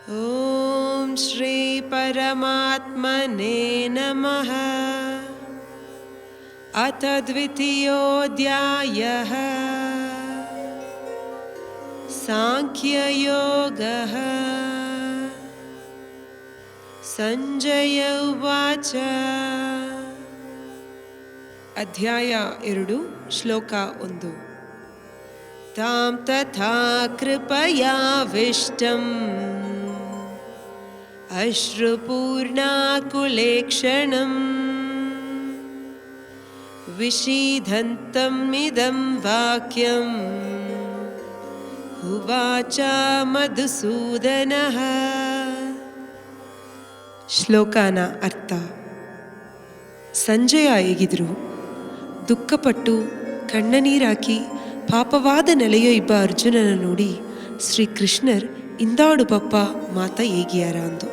ಓಂ ಶ್ರೀ ಪರಮಾತ್ಮನೇ ನಮಃ. ಅಥ ದ್ವಿತೀಯೋಧ್ಯಾಯಃ ಸಾಂಖ್ಯಯೋಗಃ. ಸಂಜಯ ಉವಾಚ. ಅಧ್ಯಾಯ 2 ಶ್ಲೋಕ 1. ತಾಂ ತಥಾ ಕೃಪಯಾವಿಷ್ಟಂ ಅಶ್ರುಪೂರ್ಣಾಕುಲೇಕ್ಷಣಂ ವಿಷೀದಂತಂ ಇದಂ ವಾಕ್ಯಂ ಉವಾಚ ಮಧುಸೂದನಃ. ಶ್ಲೋಕನ ಅರ್ಥ. ಸಂಜಯ ಹೇಗಿದ್ರು? ದುಃಖಪಟ್ಟು ಕಣ್ಣನೀರಾಕಿ ಪಾಪವಾದ ನೆಲೆಯೊಬ್ಬ ಅರ್ಜುನನ ನೋಡಿ ಶ್ರೀಕೃಷ್ಣರ್ ಇಂದಾಡು ಪಪ್ಪ ಮಾತ ಹೇಗಿಯಾರ ಅಂದು.